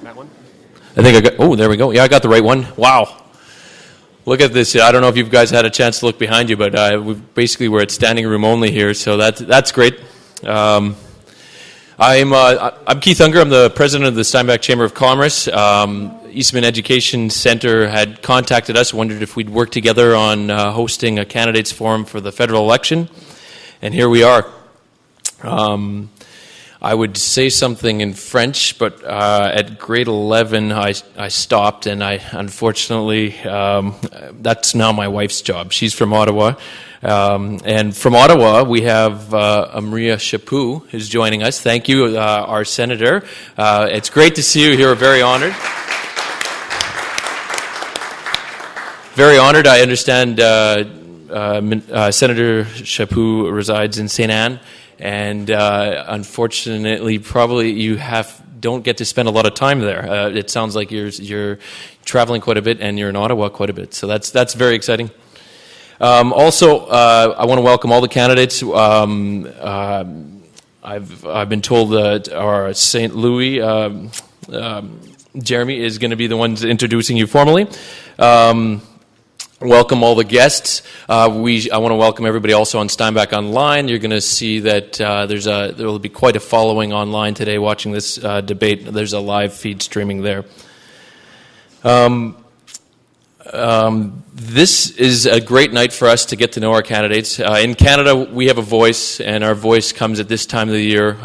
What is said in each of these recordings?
That one? I think I got, oh, there we go. Yeah, I got the right one. Wow. Look at this. I don't know if you guys had a chance to look behind you, but we're at standing room only here, so that's great. I'm Keith Unger. I'm the president of the Steinbach Chamber of Commerce. Eastman Education Center had contacted us, wondered if we'd work together on hosting a candidates forum for the federal election, and here we are. I would say something in French, but at grade 11 I stopped, and unfortunately that's now my wife's job. She's from Ottawa, and from Ottawa we have Maria Chaput who's joining us. Thank you, our senator. It's great to see you here. We're very honored. Very honored. I understand Senator Chaput resides in St. Anne. And unfortunately, probably you don't get to spend a lot of time there. It sounds like you're traveling quite a bit, and you're in Ottawa quite a bit. So that's very exciting. Also, I want to welcome all the candidates. I've been told that our St. Louis Jeremy is going to be the one introducing you formally. Welcome all the guests. I want to welcome everybody also on SteinbachOnline. You're going to see that there will be quite a following online today watching this debate. There's a live feed streaming there. This is a great night for us to get to know our candidates. In Canada, we have a voice, and our voice comes at this time of the year.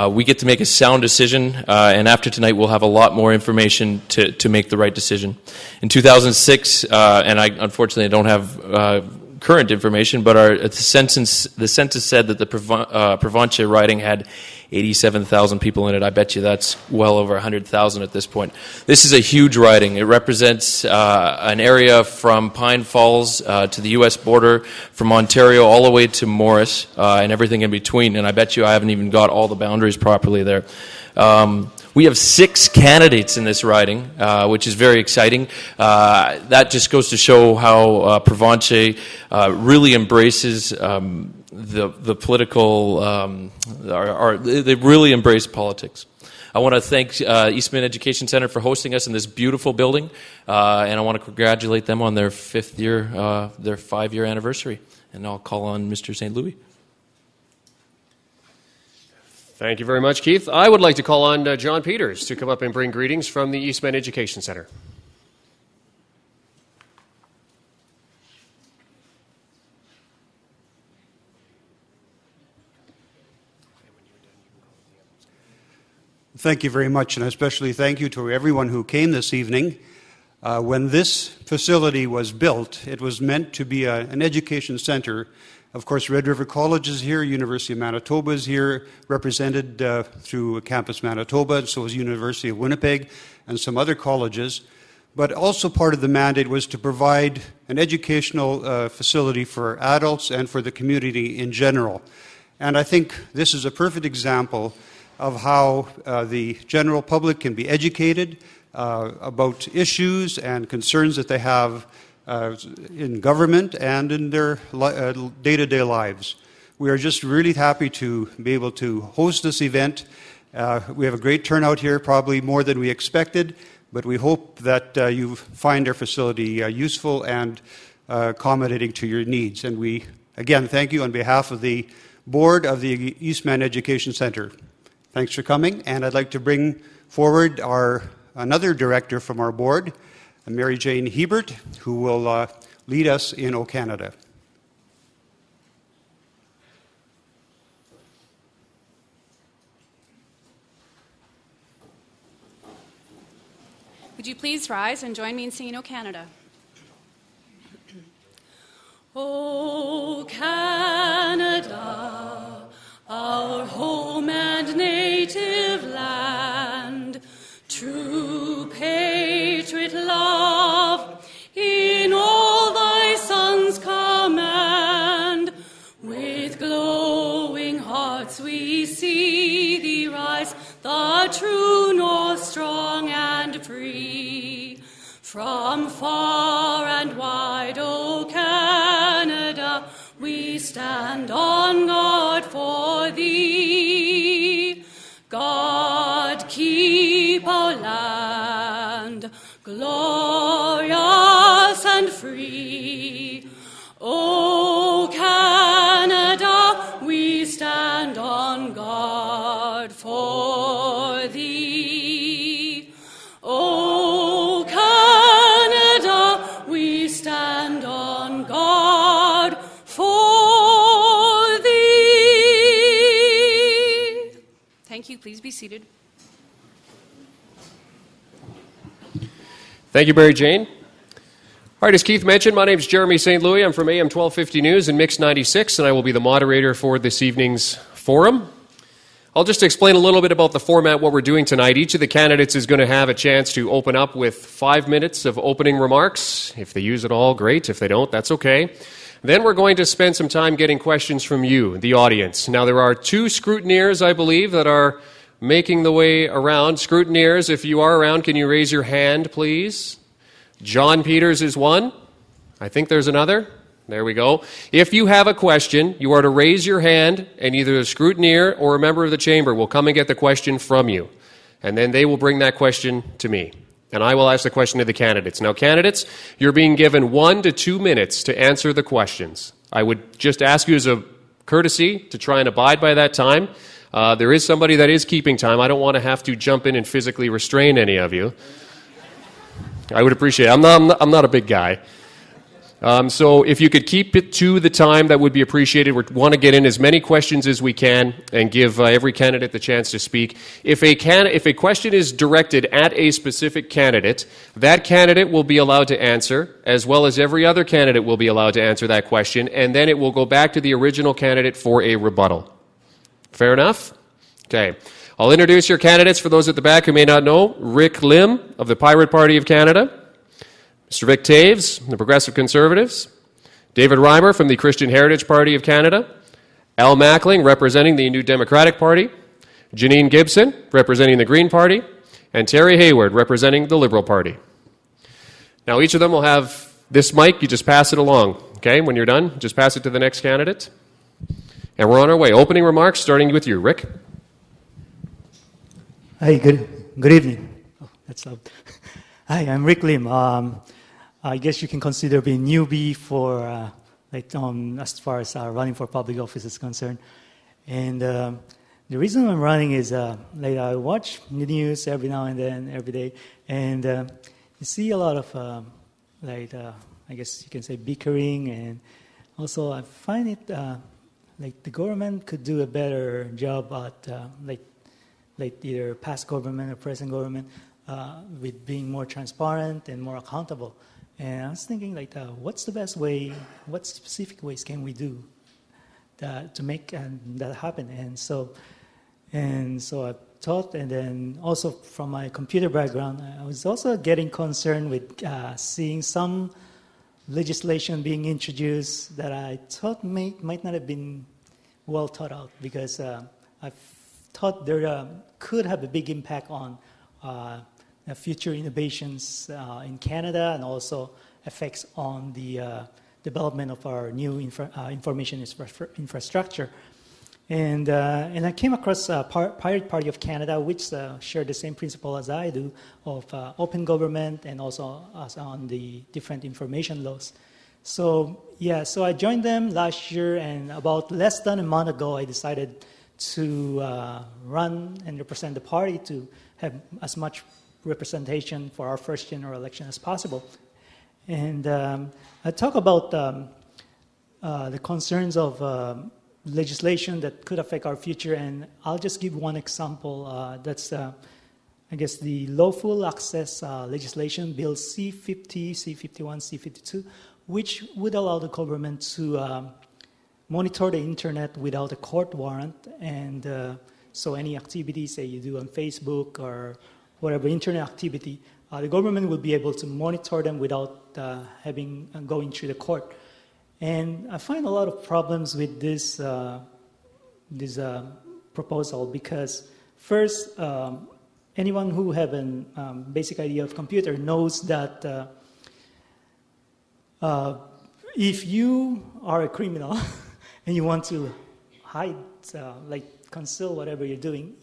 We get to make a sound decision, and after tonight we'll have a lot more information to make the right decision. In 2006, and I unfortunately don't have current information, but the census said that the Provencher riding had 87,000 people in it. I bet you that's well over 100,000 at this point. This is a huge riding. It represents an area from Pine Falls to the U.S. border, from Ontario all the way to Morris, and everything in between. And I bet you I haven't even got all the boundaries properly there. We have 6 candidates in this riding, which is very exciting. That just goes to show how Provencher really embraces the political, they really embrace politics. I want to thank Eastman Education Center for hosting us in this beautiful building, and I want to congratulate them on their 5-year anniversary. And I'll call on Mr. St. Louis. Thank you very much, Keith. I would like to call on John Peters to come up and bring greetings from the Eastman Education Center. Thank you very much, and especially thank you to everyone who came this evening. When this facility was built, it was meant to be an education center. Of course, Red River College is here, University of Manitoba is here, represented through Campus Manitoba, and so is University of Winnipeg and some other colleges. But also part of the mandate was to provide an educational facility for adults and for the community in general. And I think this is a perfect example of how the general public can be educated about issues and concerns that they have in government and in their day-to-day lives. We are just really happy to be able to host this event. We have a great turnout here, probably more than we expected, but we hope that you find our facility useful and accommodating to your needs. And we, again, thank you on behalf of the board of the Eastman Education Center. Thanks for coming, and I'd like to bring forward another director from our board, Mary Jane Hebert, who will lead us in O Canada. Would you please rise and join me in singing O Canada? O Canada, our home and native land, true patriot love, in all thy sons command. With glowing hearts we see thee rise, the true north, strong and free. From far and wide, O Canada, we stand on guard for thee. God keep Thank you. Please be seated. Thank you, Mary Jane. All right, as Keith mentioned, my name is Jeremy St. Louis. I'm from AM 1250 News and Mix 96, and I will be the moderator for this evening's forum. I'll just explain a little bit about the format, what we're doing tonight. Each of the candidates is going to have a chance to open up with 5 minutes of opening remarks. If they use it all, great. If they don't, that's okay. Then we're going to spend some time getting questions from you, the audience. Now, there are 2 scrutineers, I believe, that are making the way around. Scrutineers, if you are around, can you raise your hand, please? John Peters is one. I think there's another. There we go. If you have a question, you are to raise your hand, and either a scrutineer or a member of the chamber will come and get the question from you. And then they will bring that question to me. And I will ask the question to the candidates. Now, candidates, you're being given 1 to 2 minutes to answer the questions. I would just ask you as a courtesy to try and abide by that time. There is somebody that is keeping time. I don't want to have to jump in and physically restrain any of you. I would appreciate it. I'm not a big guy. So if you could keep it to the time, that would be appreciated. We want to get in as many questions as we can and give every candidate the chance to speak. If a question is directed at a specific candidate, that candidate will be allowed to answer, as well as every other candidate will be allowed to answer that question, and then it will go back to the original candidate for a rebuttal. Fair enough? Okay. I'll introduce your candidates for those at the back who may not know. Rick Lim of the Pirate Party of Canada. Mr. Vic Taves, the Progressive Conservatives. David Reimer from the Christian Heritage Party of Canada. Al Mackling, representing the New Democratic Party. Janine Gibson, representing the Green Party. And Terry Hayward, representing the Liberal Party. Now, each of them will have this mic. You just pass it along. Okay, when you're done, just pass it to the next candidate. And we're on our way. Opening remarks, starting with you, Rick. Hi, good evening. Oh, that's loud. Hi, I'm Rick Lim. I guess you can consider me a newbie for, as far as running for public office is concerned. And the reason I'm running is, I watch the news every now and then, every day, and you see a lot of, I guess you can say bickering, and also I find it the government could do a better job at either past government or present government with being more transparent and more accountable. And I was thinking, what's the best way, what specific ways can we do to make that happen? And so I thought, and then also from my computer background, I was also getting concerned with seeing some legislation being introduced that I thought might not have been well thought out, because I thought there could have a big impact on future innovations in Canada, and also effects on the development of our new information infrastructure. And I came across Pirate Party of Canada, which share the same principle as I do of open government, and also on the different information laws. So I joined them last year, and about less than a month ago, I decided to run and represent the party to have as much representation for our first general election as possible. And I talk about the concerns of legislation that could affect our future, and I'll just give one example. That's, I guess, the lawful access legislation, Bill C-50, C-51, C-52, which would allow the government to monitor the internet without a court warrant, and so any activities, say you do on Facebook or whatever internet activity, the government will be able to monitor them without going through the court. And I find a lot of problems with this proposal, because first, anyone who have a basic idea of computer knows that if you are a criminal and you want to hide, conceal whatever you're doing,